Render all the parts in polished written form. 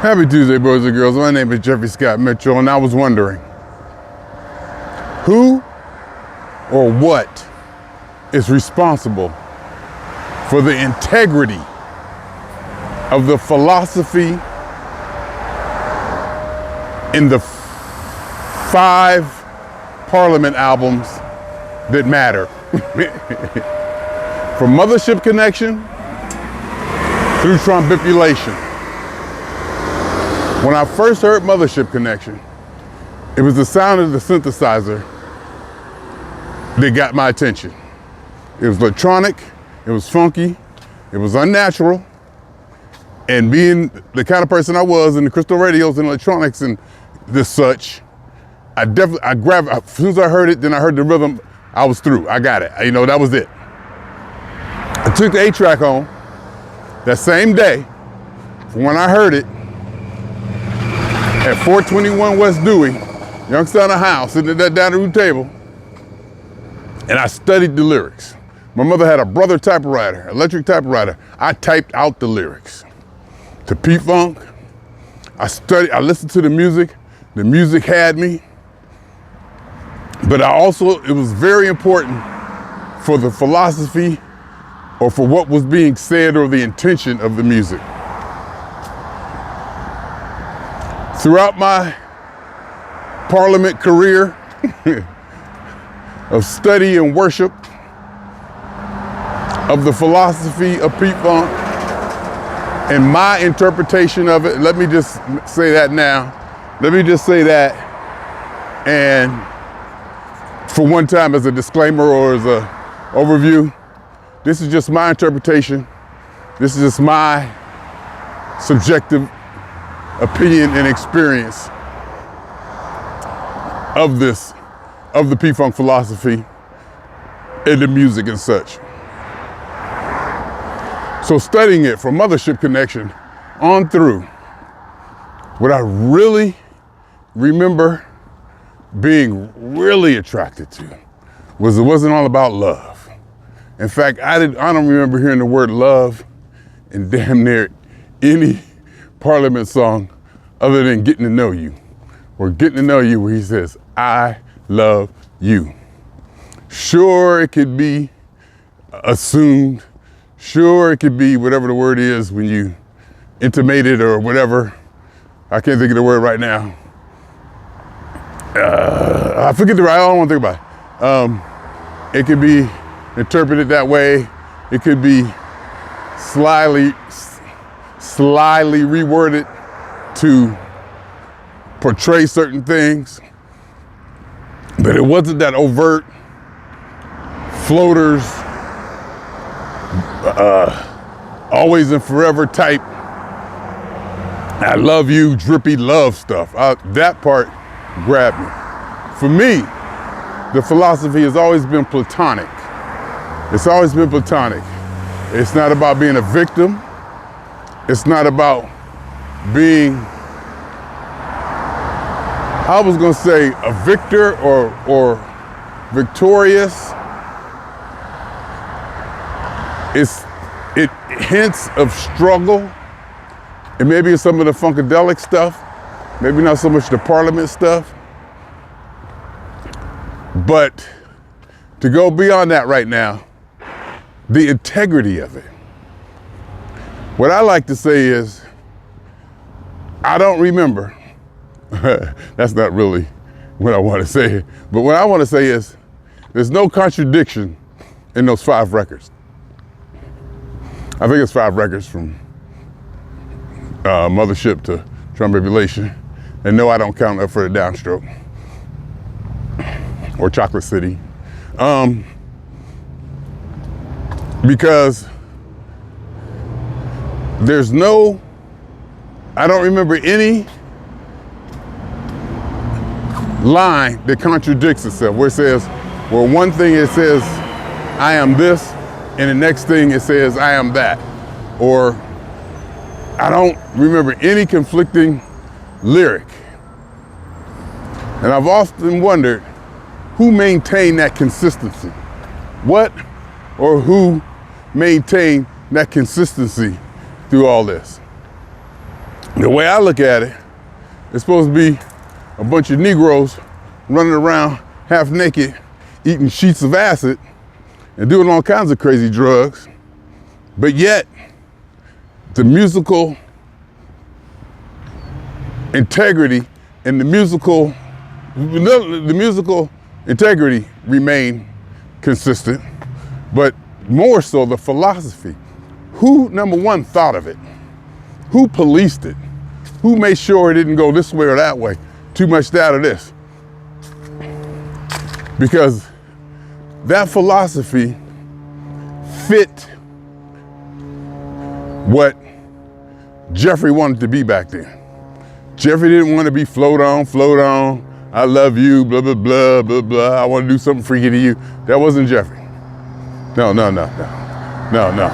Happy Tuesday, boys and girls. My name is Jeffery Scott Mitchell, and I was wondering, who or what is responsible for the integrity of the philosophy in the 5 Parliament albums that matter? From Mothership Connection through Trombipulation. When I first heard Mothership Connection, it was the sound of the synthesizer that got my attention. It was electronic, it was funky, it was unnatural, and being the kind of person I was in the crystal radios and electronics and this such, I grabbed, as soon as I heard it, then I heard the rhythm, I was through, I got it, you know, that was it. I took the 8-track home that same day from when I heard it, at 421 West Dewey, Youngstown, Ohio, sitting at that dining room table, and I studied the lyrics. My mother had a brother typewriter, electric typewriter. I typed out the lyrics. To P-Funk, I listened to the music had me, but it was very important for the philosophy or for what was being said or the intention of the music. Throughout my Parliament career of study and worship of the philosophy of P-Funk and my interpretation of it, let me just say that now. Let me just say that, and for one time as a disclaimer or as an overview, this is just my interpretation. This is just my subjective opinion and experience of the P-Funk philosophy and the music and such. So studying it from Mothership Connection on through, what I really remember being really attracted to was it wasn't all about love. In fact, I don't remember hearing the word love in damn near any Parliament song other than Getting to Know You, or Getting to Know You, where he says, I love you. Sure, it could be assumed. Sure, it could be whatever the word is when you intimate it or whatever. I can't think of the word right now. I forget the right, I don't want to think about it. It could be interpreted that way. It could be slyly reworded to portray certain things, but it wasn't that overt floaters, always and forever type, I love you, drippy love stuff. That part grabbed me. For me, the philosophy has always been platonic. It's always been platonic. It's not about being a victim. It's not about being, I was gonna say a victor or victorious. It hints of struggle, and maybe it's some of the funkadelic stuff, maybe not so much the Parliament stuff, but to go beyond that right now, the integrity of it. What I like to say is, I don't remember. That's not really what I want to say. But what I want to say is, there's no contradiction in those 5 records. I think it's 5 records from Mothership to Trombipulation. And no, I don't count up for the downstroke or Chocolate City. Because I don't remember any line that contradicts itself, where it says, well, one thing it says, I am this, and the next thing it says, I am that. Or I don't remember any conflicting lyric. And I've often wondered who maintained that consistency. What or who maintained that consistency through all this? The way I look at it, it's supposed to be a bunch of Negroes running around half naked, eating sheets of acid and doing all kinds of crazy drugs. But yet, the musical integrity and the musical integrity remain consistent, but more so the philosophy. Who, number one, thought of it? Who policed it? Who made sure it didn't go this way or that way? Too much that or this? Because that philosophy fit what Jeffrey wanted to be back then. Jeffrey didn't want to be float on, I love you, blah, blah, blah, blah, blah. I want to do something freaky to you. That wasn't Jeffrey. No.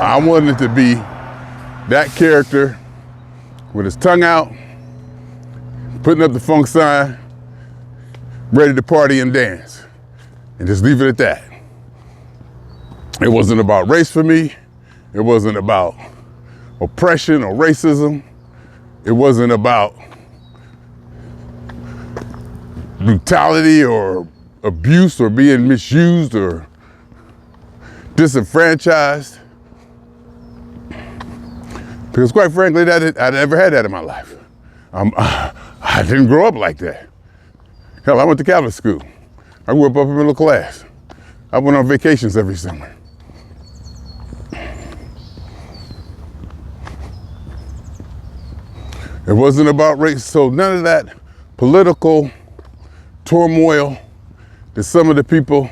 I wanted to be that character with his tongue out, putting up the funk sign, ready to party and dance, and just leave it at that. It wasn't about race for me. It wasn't about oppression or racism. It wasn't about brutality or abuse or being misused or disenfranchised. Because quite frankly, I never had that in my life. I didn't grow up like that. Hell, I went to Catholic school. I grew up upper middle class. I went on vacations every summer. It wasn't about race, so none of that political turmoil that some of the people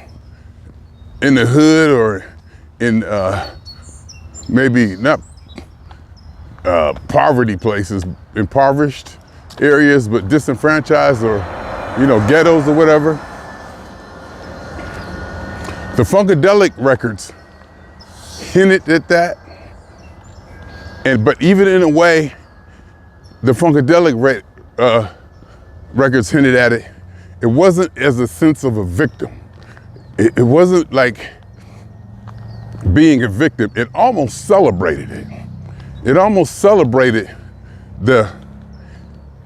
in the hood or in maybe not poverty places, impoverished areas, but disenfranchised or, ghettos or whatever. The Funkadelic records hinted at that, but even in a way, the Funkadelic records hinted at it. It wasn't as a sense of a victim. It wasn't like being a victim. It almost celebrated it. It almost celebrated the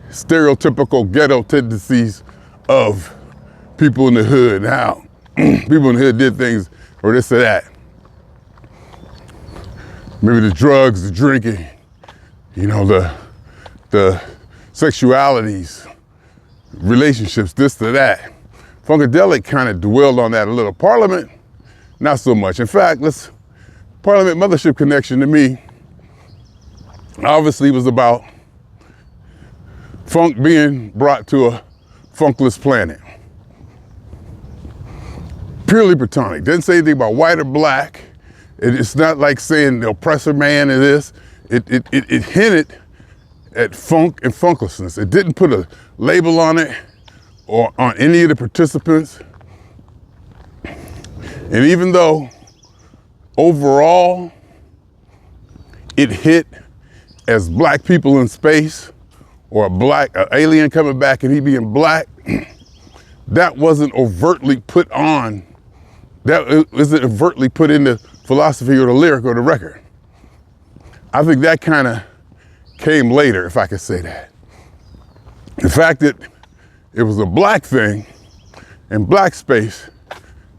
stereotypical ghetto tendencies of people in the hood and how people in the hood did things or this or that. Maybe the drugs, the drinking, the sexualities, relationships, this to that. Funkadelic kind of dwelled on that a little. Parliament, not so much. In fact, Parliament Mothership Connection to me obviously was about funk being brought to a funkless planet. Purely platonic. Didn't say anything about white or black. It's not like saying the oppressor man is this. It hinted at funk and funklessness. It didn't put a label on it or on any of the participants. And even though overall it hit as black people in space or an alien coming back and he being black, that wasn't overtly put on, that isn't overtly put in the philosophy or the lyric or the record. I think that kind of came later, if I could say that. The fact that it was a black thing and black space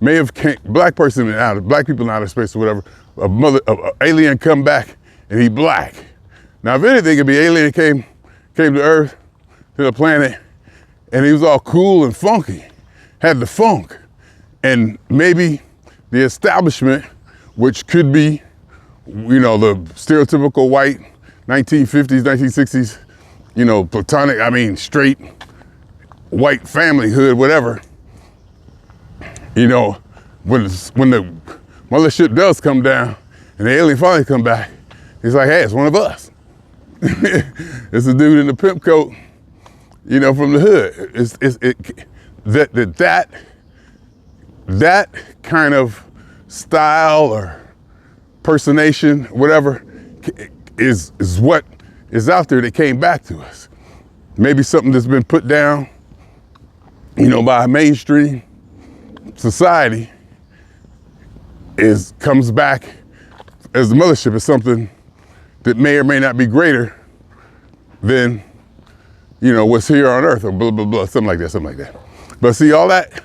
may have black people in outer space or whatever, an alien come back and he black. Now, if anything, it'd be alien came to Earth, to the planet, and he was all cool and funky, had the funk. And maybe the establishment, which could be, the stereotypical white 1950s, 1960s, platonic, straight white family hood, whatever. When the mothership does come down and the alien finally come back, it's like, hey, it's one of us. It's a dude in the pimp coat, from the hood. That kind of style or personation, whatever, is what is out there that came back to us. Maybe something that's been put down, by a mainstream society comes back as the mothership as something that may or may not be greater than, you know, what's here on earth, or blah, blah, blah, something like that. But see, all that,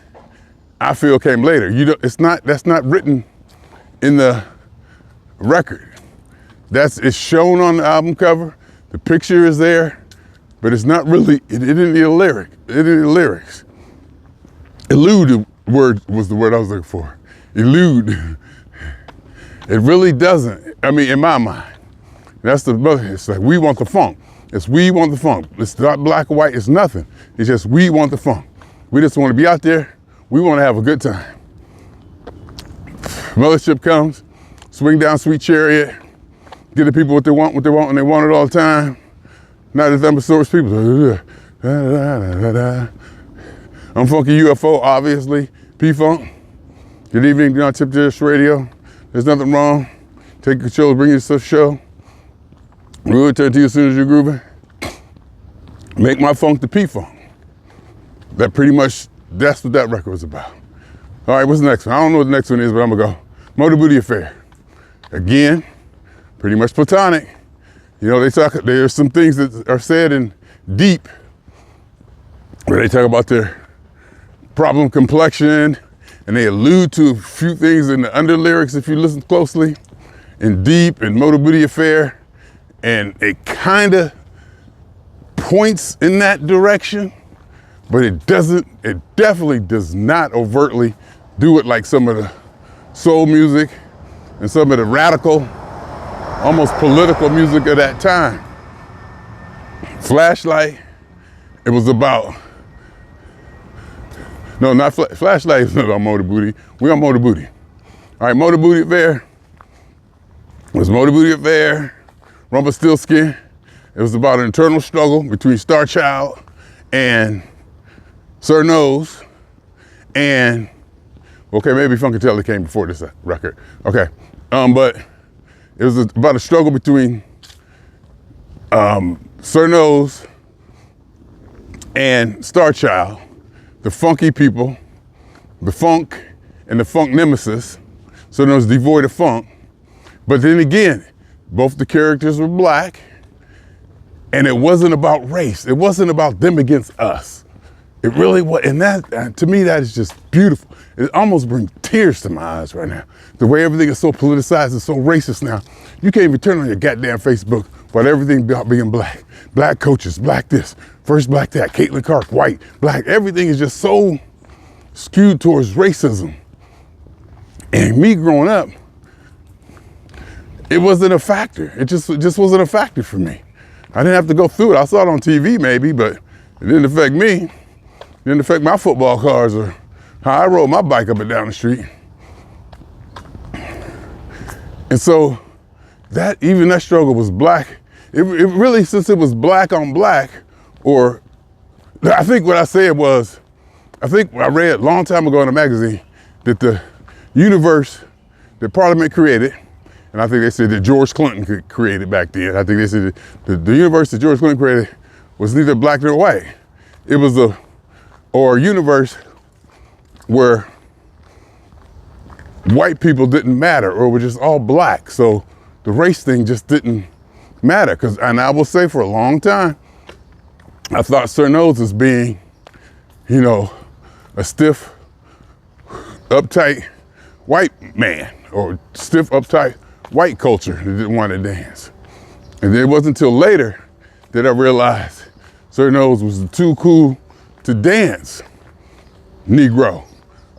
I feel, came later. That's not written in the record. It's shown on the album cover. The picture is there, but it's not really, it didn't need a lyric. It didn't need lyrics. Elude word was the word I was looking for. Elude. It really doesn't. I mean, in my mind, it's like, we want the funk. It's we want the funk. It's not black or white, it's nothing. It's just we want the funk. We just want to be out there. We want to have a good time. Mothership comes, swing down sweet chariot, give the people what they want, and they want it all the time. Not the Thumbosaurus people. I'm Funky UFO, obviously. P-Funk. Good evening, on Tip Dish Radio. There's nothing wrong. Take control, bring you to the show. We'll return to you as soon as you're grooving. Make my funk the P-Funk. That's what that record was about. All right, what's the next one? I don't know what the next one is, but I'm gonna go. Motor Booty Affair. Again, pretty much platonic. You know, there's some things that are said in Deep where they talk about their problem complexion, and they allude to a few things in the under lyrics if you listen closely, in Deep and Motor Booty Affair, and it kind of points in that direction, but it definitely does not overtly do it like some of the soul music and some of the radical, almost political music of that time. Flashlight, it was about, no, not Flashlight is not on Motor Booty. We on Motor Booty. All right, Motor Booty Affair was Motor Booty Affair, Rumpelstiltskin. It was about an internal struggle between Star Child and Sir Nose, and, okay, maybe Funkadelic came before this record. Okay, but it was about a struggle between Sir Nose and Star Child, the funky people, the funk, and the funk nemesis. Sir Nose devoid of funk. But then again, both the characters were black, and it wasn't about race. It wasn't about them against us. It really was, and that, to me, that is just beautiful. It almost brings tears to my eyes right now. The way everything is so politicized and so racist now. You can't even turn on your goddamn Facebook about everything about being black. Black coaches, black this, first black that, Caitlin Clark, white, black. Everything is just so skewed towards racism. And me growing up, it wasn't a factor. It just wasn't a factor for me. I didn't have to go through it. I saw it on TV maybe, but it didn't affect me. It didn't affect my football cards or how I rode my bike up and down the street. And so even that struggle was black. It really, since it was black on black, or I think what I said was, I think I read a long time ago in a magazine that the universe that Parliament created, and I think they said that George Clinton created back then. I think they said that the universe that George Clinton created was neither black nor white. It was a universe where white people didn't matter, or were just all black. So the race thing just didn't matter. And I will say, for a long time, I thought Sir Nose as being, you know, a stiff, uptight white man, or stiff, uptight white culture that didn't want to dance. And then it wasn't until later that I realized Sir Nose was too cool to dance Negro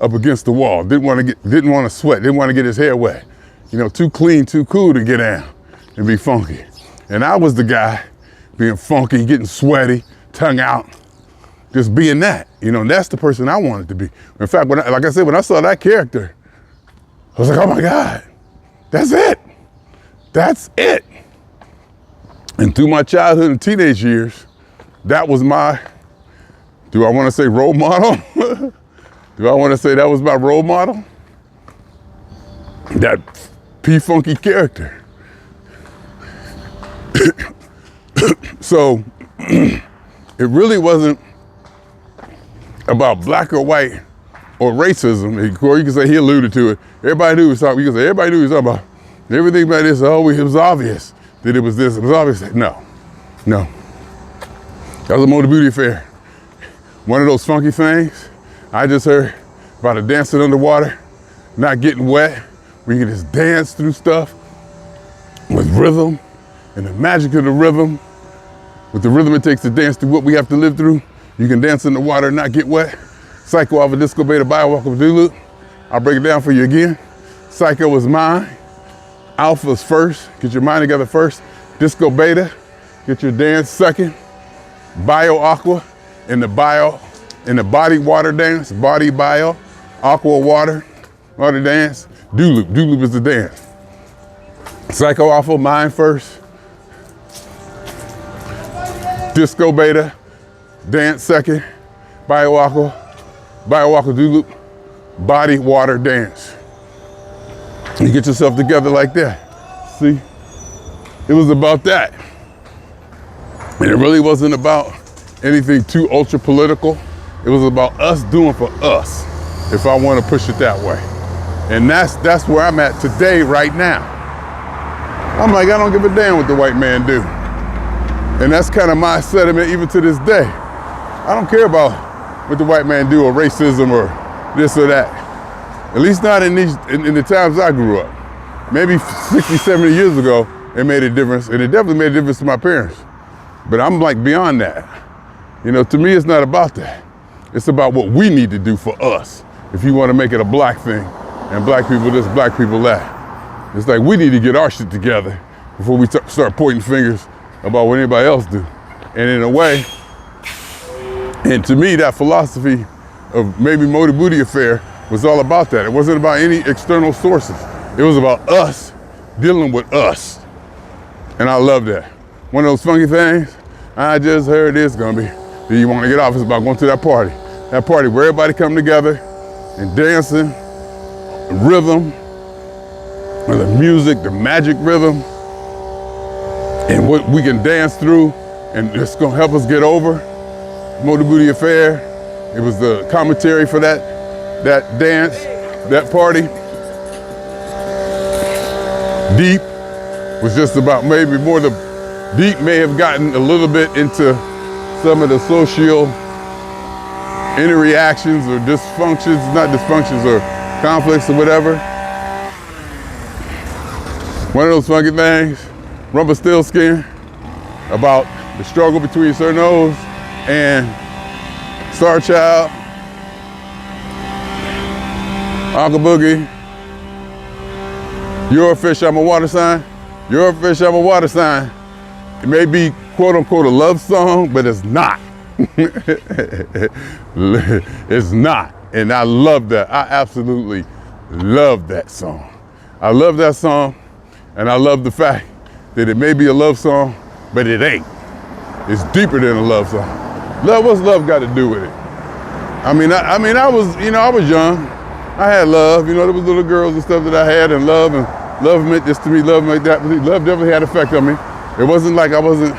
up against the wall. Didn't want to sweat, didn't want to get his hair wet. You know, too clean, too cool to get down and be funky. And I was the guy being funky, getting sweaty, tongue out, just being that. You know, and that's the person I wanted to be. In fact, like I said, when I saw that character, I was like, oh my God, that's it. That's it. And through my childhood and teenage years, that was my, do I want to say role model? Do I want to say that was my role model? That P-Funky character. So it really wasn't about black or white or racism. Or you can say he alluded to it. Everybody knew he was talking. You can say everybody knew he was talking about. Everything about this. Oh, it was obvious that it was this. It was obvious. No. That was a Motor Beauty affair. One of those funky things I just heard about a dancing underwater, not getting wet, where you can just dance through stuff with rhythm and the magic of the rhythm. With the rhythm it takes to dance through what we have to live through, you can dance in the water and not get wet. Psycho, alpha, disco, beta, bio-walker, do-loop. I'll break it down for you again. Psycho is mind. Alpha is first. Get your mind together first. Disco, beta. Get your dance second. Bio-aqua in the body water dance. Body, bio. Aqua, water dance. Do-loop. Do-loop is the dance. Psycho, alpha, mind first. Disco, beta. Dance second. Bio-aqua. Bio-aqua, do-loop. Body, water, dance. You get yourself together like that. See? It was about that. And it really wasn't about anything too ultra political. It was about us doing for us, if I want to push it that way. And that's where I'm at today, right now. I'm like, I don't give a damn what the white man do. And that's kind of my sentiment even to this day. I don't care about what the white man do or racism or this or that. At least not in the times I grew up. Maybe 60, 70 years ago, it made a difference, and it definitely made a difference to my parents. But I'm like beyond that. You know, to me, it's not about that. It's about what we need to do for us. If you want to make it a black thing, and black people this, black people that. It's like we need to get our shit together before we start pointing fingers about what anybody else do. And in a way, and to me, that philosophy of maybe Motor Beauty affair was all about that. It wasn't about any external sources. It was about us dealing with us. And I love that. One of those funky things, I just heard it's gonna be, do you wanna get off? It's about going to that party. That party where everybody come together and dancing, rhythm, and the music, the magic rhythm, and what we can dance through, and it's gonna help us get over. Motor Beauty affair. It was the commentary for that dance, that party. Deep was just about maybe more Deep may have gotten a little bit into some of the social interreactions or dysfunctions, not dysfunctions or conflicts or whatever. One of those funky things, Rumpelstiltskin, about the struggle between Sir Nose and Star Child, Uncle Boogie. You're a fish, I'm a water sign. You're a fish, I'm a water sign. It may be quote unquote a love song, but it's not. It's not. And I love that. I absolutely love that song. I love that song, and I love the fact that it may be a love song, but it ain't. It's deeper than a love song. Love, what's love got to do with it? I was young. I had love, there was little girls and stuff that I had, and love meant this to me, love meant that. Love definitely had an effect on me. It wasn't like I wasn't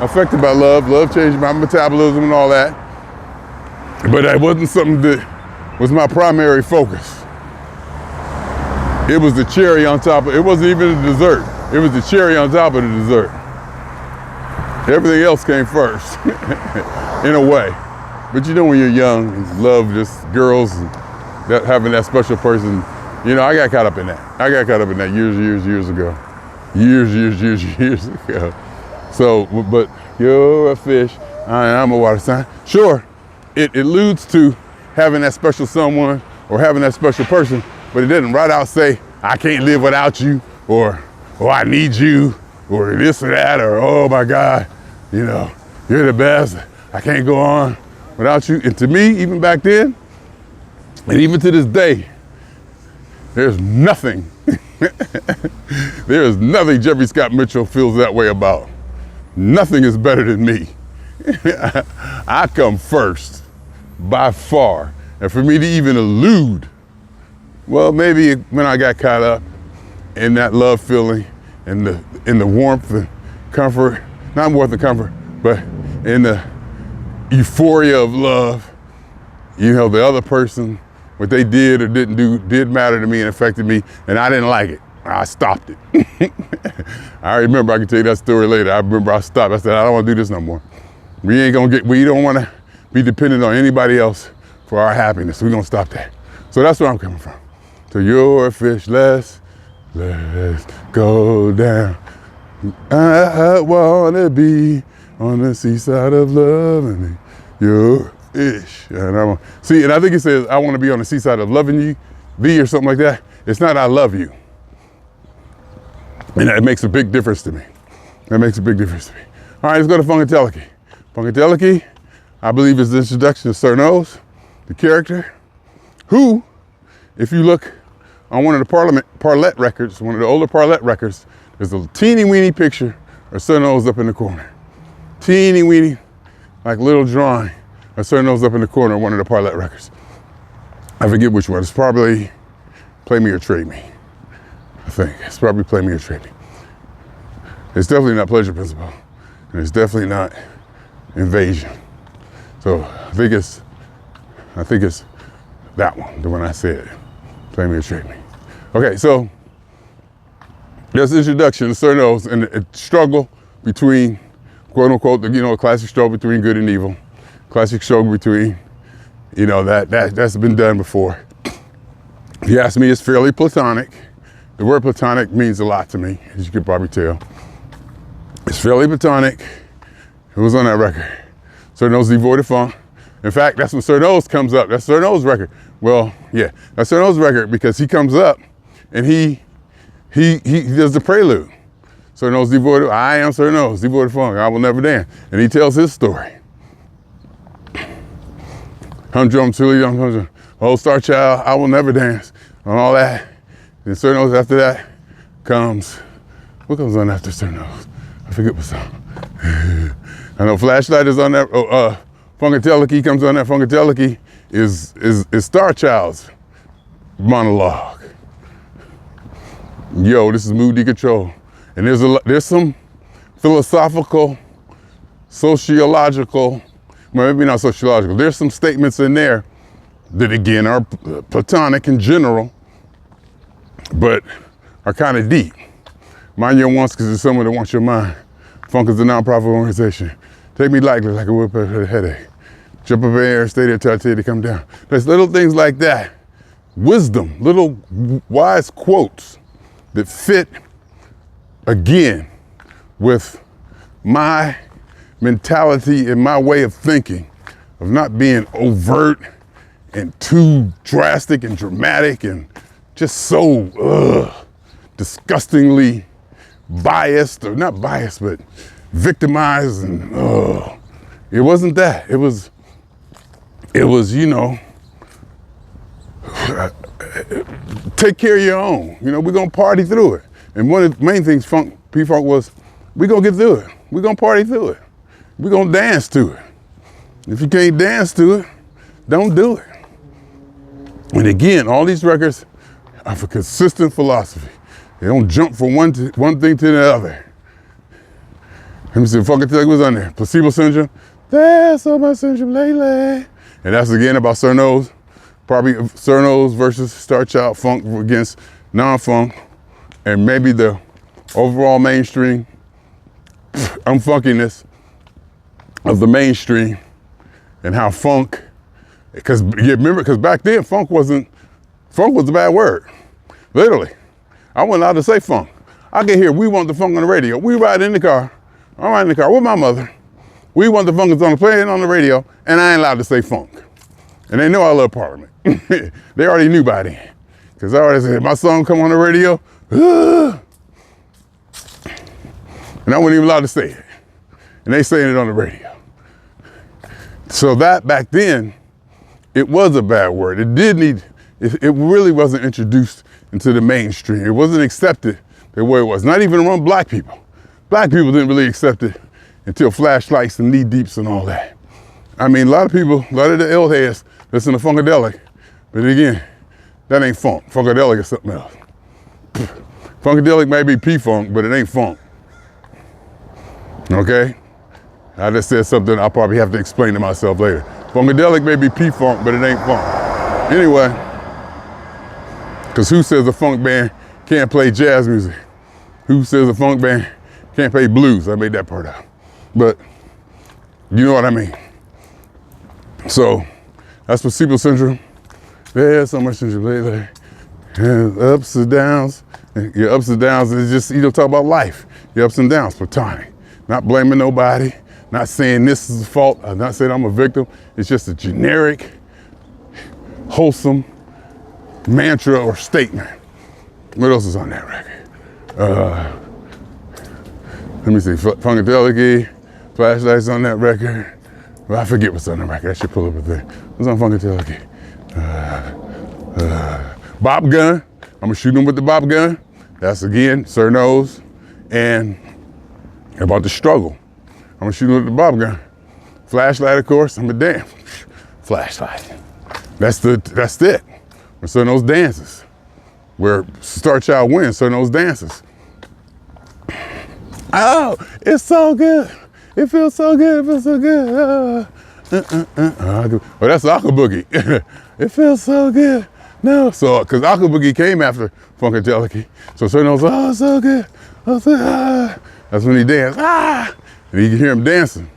affected by love. Love changed my metabolism and all that. But that wasn't something that was my primary focus. It was the cherry on top of it. It wasn't even a dessert. It was the cherry on top of the dessert. Everything else came first, in a way. But when you're young, and love just girls, and having that special person, I got caught up in that. I got caught up in that years ago. Years ago. So, but you're a fish, I'm a water sign. Sure, it alludes to having that special someone or having that special person, but it doesn't right out say, I can't live without you, or I need you, or this or that, or oh my God, you're the best, I can't go on without you. And to me, even back then, and even to this day, there's nothing, there is nothing Jeffery Scott Mitchell feels that way about. Nothing is better than me. I come first, by far. And for me to even allude, well, maybe when I got caught up in that love feeling and in the warmth and comfort, not warmth and comfort, but in the euphoria of love, the other person, what they did or didn't do did matter to me and affected me, and I didn't like it. I stopped it. I remember, I can tell you that story later. I remember I stopped. I said, I don't want to do this no more. We don't want to be dependent on anybody else for our happiness. We're going to stop that. So that's where I'm coming from. So you're a fish, let's go down. I want to be on the seaside of love, and you're a fish. And I think it says, I want to be on the seaside of loving you, thee, or something like that. It's not I love you. And that makes a big difference to me. That makes a big difference to me. All right, let's go to Funkadelic. Funkadelic, I believe, is the introduction to Sir Nose, the character, who, if you look on one of the Parlette records, one of the older Parlette records, there's a teeny weeny picture of Sir Nose up in the corner. Teeny weeny, like little drawing of Sir Nose up in the corner of one of the Parlette records. I forget which one. It's probably Play Me or Trade Me. I think it's probably Play Me or Trade Me. It's definitely not Pleasure Principle, and it's definitely not Invasion. So I think it's that one, the one I said, Play Me or Trade Me. Okay, so there's the introduction to Sir Nose and the struggle between, quote unquote, a classic struggle between good and evil, classic struggle between, that's been done before. If you ask me, it's fairly platonic. The word platonic means a lot to me, as you could probably tell. It's fairly platonic. It was on that record. Sir Nose devoid of funk. In fact, that's when Sir Nose comes up. That's Sir Nose record. Well, yeah, that's Sir Nose record because he comes up and he does the prelude. Sir Nose devoid of, I am Sir Nose, devoid of funk, I will never dance. And he tells his story. Humdrum, Tully, humdrum, old star child, I will never dance, and all that. And Sir Nose after that what comes on after Sir Nose? I forget what song. I know Flashlight is on that. Funkadelic comes on that. Funkadelic is Star Child's monologue. Yo, this is mood decontrol, and there's some philosophical, sociological, well, maybe not sociological. There's some statements in there that again are platonic in general, but are kind of deep. Mind your wants, because there's someone that wants your mind. Funk is a nonprofit organization. Take me lightly like a whip for a headache. Jump up in the air, stay there till I tell you to come down. There's little things like that. Wisdom, little wise quotes that fit, again, with my mentality and my way of thinking, of not being overt and too drastic and dramatic and just so disgustingly biased, or not biased, but victimized, and it wasn't that. It was, take care of your own. We're gonna party through it. And one of the main things P-Funk was, we're gonna get through it. We're gonna party through it. We're gonna dance to it. If you can't dance to it, don't do it. And again, all these records are a consistent philosophy. They don't jump from one thing to the other. Let me see, Funkadelic was on there. Placebo Syndrome. There's so much syndrome lately. And that's again about Sir Nose. Probably Sir Nose versus Star Child, funk against non-funk. And maybe the overall mainstream unfunkiness of the mainstream and how funk, because back then funk was a bad word. Literally. I wasn't allowed to say funk. I get here, we want the funk on the radio. We ride in the car. I'm riding in the car with my mother. We want the funk on the plane on the radio, and I ain't allowed to say funk. And they know I love Parliament. They already knew by then. Because I already said, my song come on the radio, and I wasn't even allowed to say it. And they saying it on the radio. So that back then, it was a bad word. It really wasn't introduced into the mainstream. It wasn't accepted the way it was. Not even among black people. Black people didn't really accept it until Flashlights and Knee Deeps and all that. I mean, a lot of the L heads listen to Funkadelic, but again, that ain't funk. Funkadelic is something else. Funkadelic may be P-Funk, but it ain't funk. Okay? I just said something I'll probably have to explain to myself later. Funkadelic may be P-Funk, but it ain't funk. Anyway, because who says a funk band can't play jazz music? Who says a funk band can't play blues? I made that part out. But You know what I mean? So that's placebo syndrome. There's so much syndrome lately. And ups and downs. Your ups and downs is just, you don't talk about life. Your ups and downs, platonic. Not blaming nobody, not saying this is the fault, I'm not saying I'm a victim. It's just a generic, wholesome mantra or statement. What else is on that record? Let me see, Funkadelic, Flashlights on that record. Well, I forget what's on the record. I should pull up a thing. What's on Funkadelic? Bob gun. I'm gonna shoot him with the Bob gun. That's again, Sir Knows. And about the struggle. I'm gonna shoot him with the Bob gun. Flashlight, of course. I'm a damn flashlight. That's it. When Sir Knows dances. Where Star Child wins, Sir Knows dances. Oh, it's so good. It feels so good. It feels so good. Oh, that's Aqua Boogie. It feels so good. No, so because Aqua Boogie came after Funkadelic, so Sir Knows, oh, so good. Oh, so, that's when he danced. And you can hear him dancing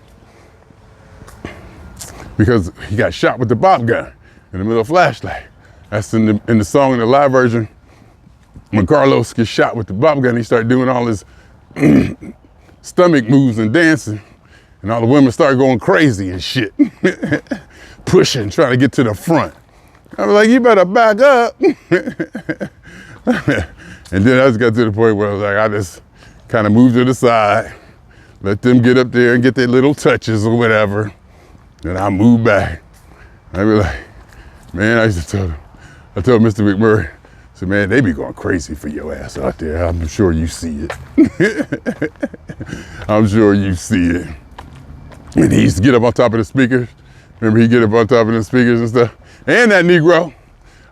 because he got shot with the Bob gun in the middle of Flashlight. That's in the song, in the live version. When Carlos gets shot with the Bob gun, he started doing all his stomach moves and dancing, and all the women started going crazy and shit, pushing, trying to get to the front. I was like, you better back up. And then I just got to the point where I was like, I just kind of moved to the side, let them get up there and get their little touches or whatever, and I moved back. I'd be like, man, I used to tell them, I told Mr. McMurray, I said, man, they be going crazy for your ass out there. I'm sure you see it. I'm sure you see it. And he used to get up on top of the speakers. Remember, he'd get up on top of the speakers and stuff. And that Negro,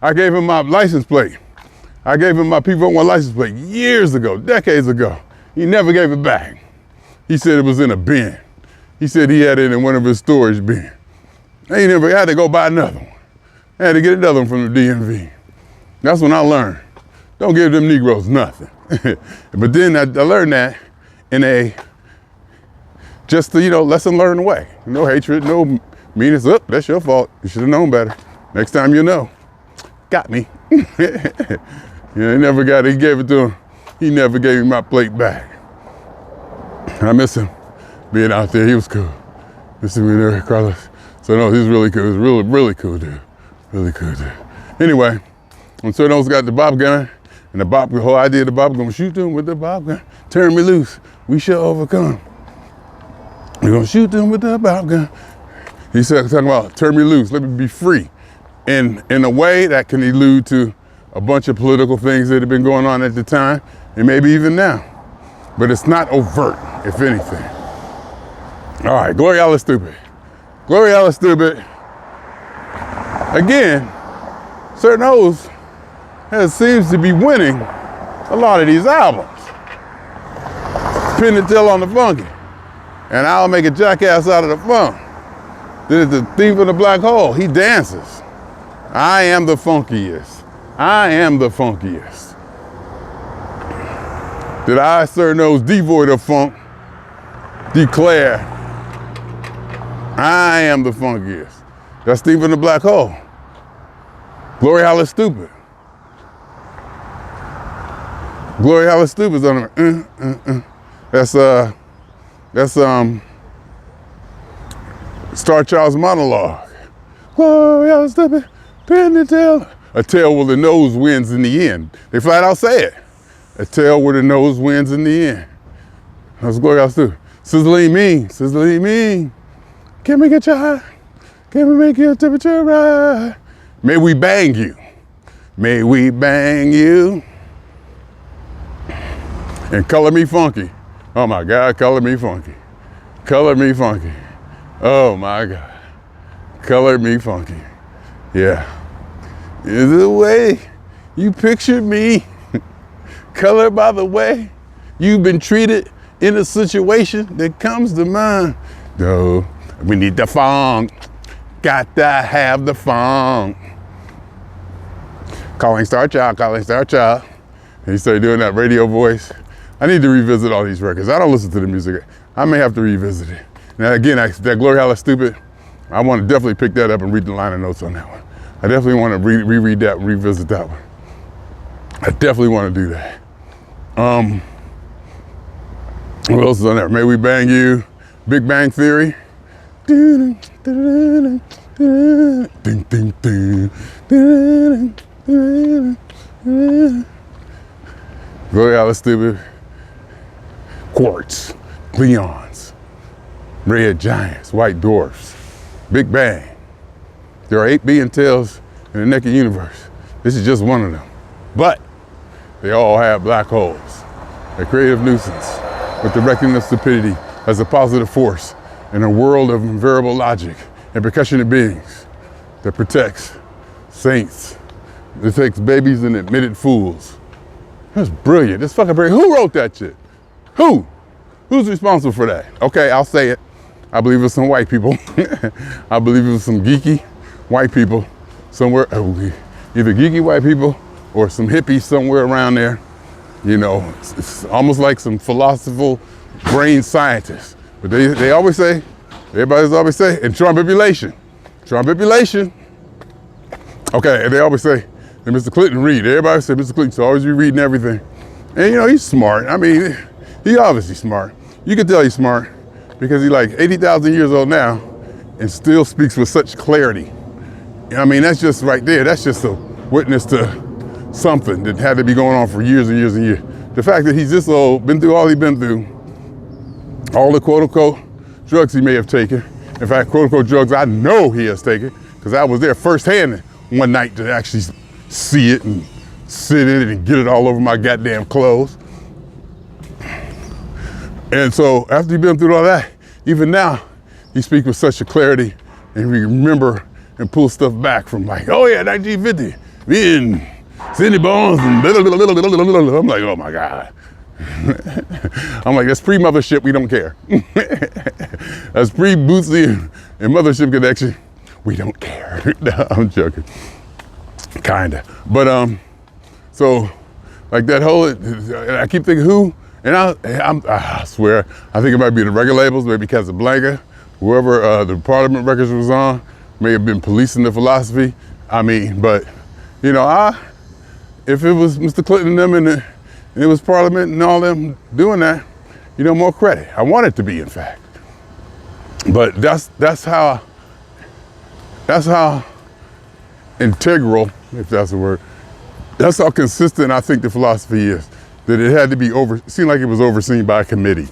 I gave him my license plate. I gave him my P41 license plate years ago, decades ago. He never gave it back. He said it was in a bin. He said he had it in one of his storage bins. He never had to go buy another one. I had to get another one from the DMV. That's when I learned, don't give them Negroes nothing. But then I learned that in a, just the, lesson learned way. No hatred, no meanness. Up, that's your fault. You should have known better. Next time you know. Got me. He never got it. He gave it to him. He never gave me my plate back. I miss him being out there. He was cool. Miss him being there, Carlos. So no, he's really cool. He's really, really cool dude. Really cool dude. Anyway, when Sir Knows got the Bob gun, and the whole idea of the Bob gun, shoot them with the Bob gun. Turn me loose. We shall overcome. We're gonna shoot them with the Bob gun. He said, talking about turn me loose, let me be free. In a way that can allude to a bunch of political things that have been going on at the time, and maybe even now. But it's not overt, if anything. All right, Gloriella Stupid. Gloriella Stupid. Again, Sir Knows seems to be winning a lot of these albums. Pin and Tell on the Funky. And I'll Make a Jackass Out of the Funk. Then it's the Thief of the Black Hole. He dances. I am the funkiest. I am the funkiest. Did I, Sir Knows, devoid of funk, declare I am the funkiest? That's Thief in the Black Hole. Glory Holly Stupid. Glory Holly Stupid's on the That's Star Child's monologue. Glory Holly Stupid. Pin and Tell. A tale where the nose wins in the end. They flat out say it. A tale where the nose wins in the end. That's Glory Holly Stupid. Sizzling mean, sizzling mean. Can we get you high? Can we make your temperature right? May we bang you. May we bang you. And Color Me Funky. Oh my God, Color Me Funky. Color Me Funky. Oh my God. Color Me Funky. Yeah. Is the way you pictured me. Colored by the way you've been treated in a situation that comes to mind. No, we need the funk. Got to have the funk. Calling Star Child, calling Star Child. And he started doing that radio voice. I need to revisit all these records. I don't listen to the music. I may have to revisit it. Now again, that Glory Hallelujah Stupid, I want to definitely pick that up and read the liner notes on that one. I definitely want to reread that and revisit that one. I definitely want to do that. What else is on there? May We Bang You, Big Bang Theory. Glory Hallelujah Stupid. Quartz, Gleons, Red Giants, White Dwarfs, Big Bang. There are 8 billion tails in the naked universe. This is just one of them. But they all have black holes. A creative nuisance with the reckoning of stupidity as a positive force in a world of invariable logic and percussionate beings that protects saints, that takes babies and admitted fools. That's brilliant. That's fucking brilliant. Who wrote that shit? Who? Who's responsible for that? Okay, I'll say it. I believe it's some white people. I believe it was some geeky white people somewhere, either geeky white people or some hippies somewhere around there. You know, it's almost like some philosophical brain scientists. But they always say, everybody's always say, and Trombipulation. Okay, and they always say, and Mr. Clinton read. Everybody said Mr. Clinton's always reading everything. And you know, he's smart. I mean, he's obviously smart. You can tell he's smart because he's like 80,000 years old now and still speaks with such clarity. I mean, that's just right there. That's just a witness to something that had to be going on for years and years and years. The fact that he's this old, been through all he's been through, all the quote unquote drugs he may have taken. In fact, quote unquote drugs I know he has taken because I was there firsthand one night to actually see it and sit in it and get it all over my goddamn clothes. And so after he's been through all that, even now, he speaks with such a clarity and we remember and pull stuff back from like, oh yeah, 1950, me and Cindy Bones and blah, blah, blah, blah, blah, blah, blah. I'm like, oh my God. I'm like, that's pre-Mothership, we don't care. That's pre-Bootsy and Mothership Connection, we don't care. No, I'm joking, kinda. But so like that whole, I keep thinking who, and I swear, I think it might be the record labels, maybe Casablanca, whoever the Parliament records was on, may have been policing the philosophy. I mean, but you know, if it was Mr. Clinton and them and it was Parliament and all them doing that, you know, more credit. I want it to be, in fact. But that's how integral, if that's a word, that's how consistent I think the philosophy is. That it had to be seemed like it was overseen by a committee.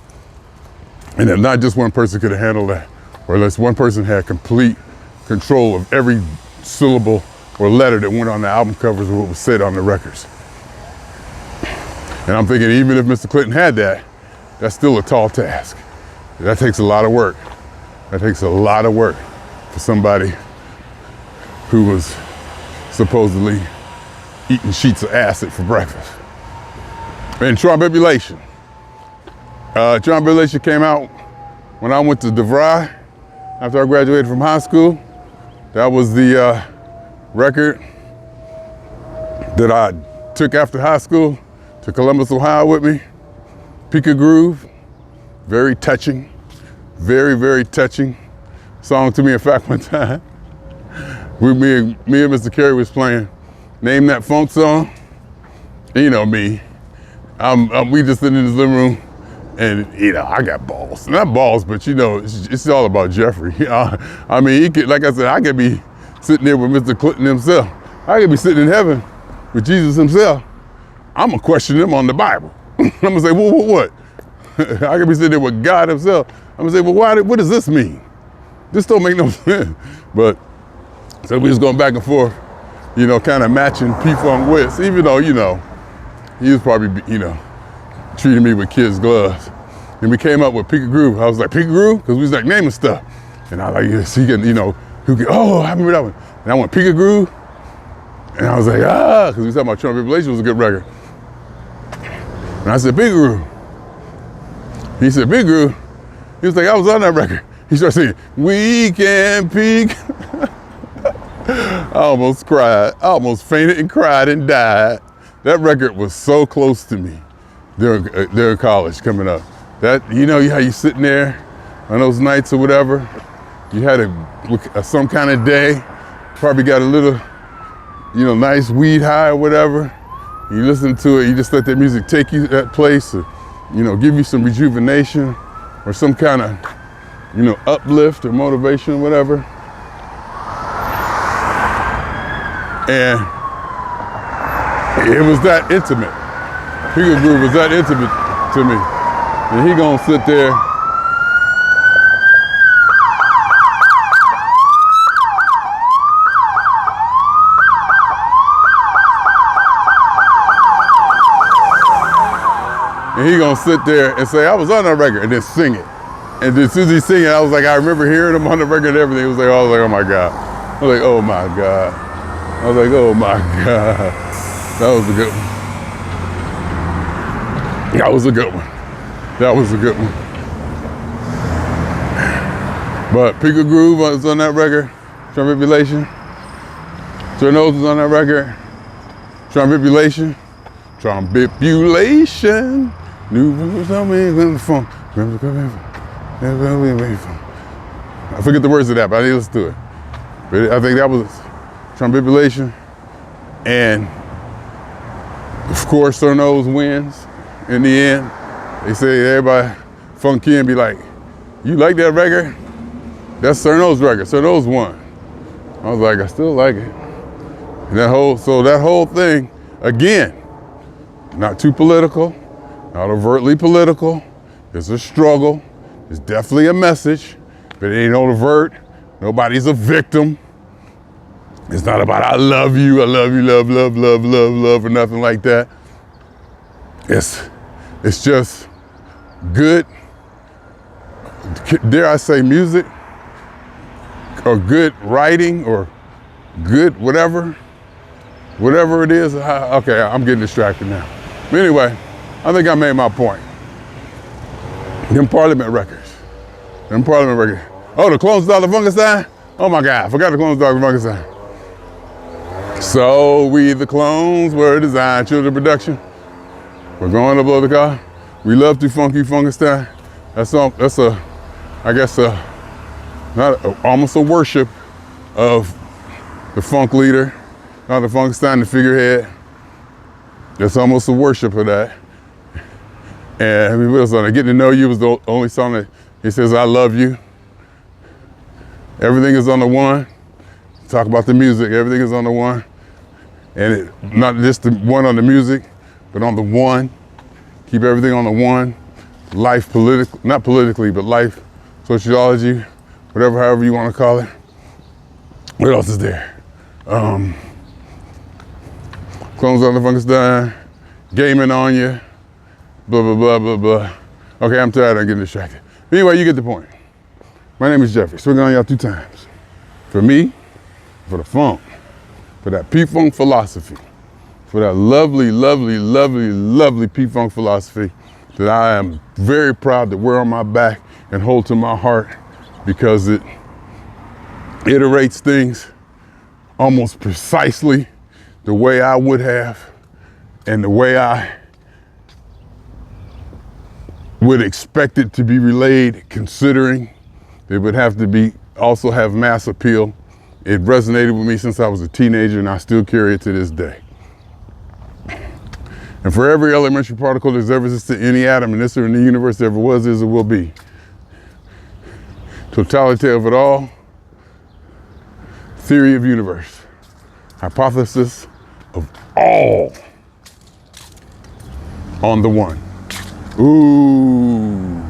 And that not just one person could have handled that, or unless one person had complete control of every syllable or letter that went on the album covers or what was said on the records. And I'm thinking even if Mr. Clinton had that, that's still a tall task. That takes a lot of work. That takes a lot of work for somebody who was supposedly eating sheets of acid for breakfast. And Trombipulation. Trombipulation came out when I went to DeVry after I graduated from high school. That was the record that I took after high school to Columbus, Ohio with me. Pika Groove, very touching, very, very touching song to me. In fact, one time, me and Mr. Carey was playing Name That Funk Song. And you know me, we just sitting in his living room and you know, I got balls. Not balls, but you know, it's all about Jeffrey. I mean, he could, like I said, I could be sitting there with Mr. Clinton himself. I could be sitting in heaven with Jesus himself. I'm gonna question him on the Bible. I'm gonna say, well, what? I could be sitting there with God himself. I'm gonna say, well, what does this mean? This don't make no sense. But, so we was going back and forth, you know, kind of matching P-Funk wits, even though, you know, he was probably, you know, treating me with kids' gloves. And we came up with Pika Groove. I was like, Pika Groove? Because we was like naming stuff. And I was like, yes, he can, you know, oh, I remember that one. And I went Pika Groove. And I was like, because we was talking about Trombipulation was a good record. And I said, Big Groove. He said, Big Groove. He was like, I was on that record. He started singing, We Can Peak. I almost cried. I almost fainted and cried and died. That record was so close to me during college coming up. That, you know how you sitting there on those nights or whatever, you had some kind of day, probably got a little, nice weed high or whatever. You listen to it, you just let that music take you to that place, or, give you some rejuvenation or some kind of, uplift or motivation or whatever. And it was that intimate. Pico Groove was that intimate to me. And he gonna sit there and say, I was on that record, and then sing it. And then as soon as he sing it, I was like, I remember hearing him on the record and everything. It was like, oh my God. I was like, oh my God. I was like, oh my God. That was a good one. That was a good one. That was a good one. But Pico Groove was on that record. Trombipulation. Nose was on that record. Trombipulation. Trombipulation. New funk. I forget the words of that, but I need to listen to it. But I think that was Trombipulation. And of course, Nose wins in the end. They say everybody, funky and be like, you like that record? That's Nose record. Nose won. I was like, I still like it. And that whole thing, again, not too political, not overtly political. It's a struggle. It's definitely a message, but it ain't overt. Nobody's a victim. It's not about I love you, love, or nothing like that. It's just good, dare I say, music, or good writing, or good whatever it is. Okay, I'm getting distracted now. But anyway, I think I made my point. Them Parliament records. Oh, the Clones of Dr. Funkenstein? Oh my God, I forgot the Clones of Dr. Funkenstein. So we the clones were designed, children production. We're going to blow the car. We love to funky Funkenstein. That's almost a worship of the funk leader, Dr. Funkenstein, the figurehead. That's almost a worship of that. And what else on it? Getting to Know You was the only song that he says, I love you. Everything is on the one. Talk about the music, everything is on the one. And not just the one on the music, but on the one. Keep everything on the one. Life not politically, but life, sociology, however you want to call it. What else is there? Clones on the Funkenstein, gaming on you, blah, blah, blah, blah, blah. Okay, I'm tired, I'm getting distracted. Anyway, you get the point. My name is Jeffrey, swinging on y'all 2 times. For me, for the funk, for that P-Funk philosophy, for that lovely, lovely, lovely, lovely P-Funk philosophy that I am very proud to wear on my back and hold to my heart, because it iterates things almost precisely the way I would have and the way I would expect it to be relayed, considering it would have to also have mass appeal. It resonated with me since I was a teenager, and I still carry it to this day. And for every elementary particle that's ever existed in any atom in this or in the universe, there ever was, is, or will be. Totality of it all, theory of universe, hypothesis of all on the one. Ooh,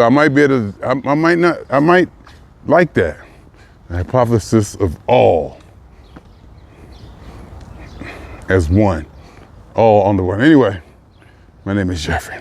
I might be able to, I might like that. The hypothesis of all as one, all on the one. Anyway, my name is Jeffrey.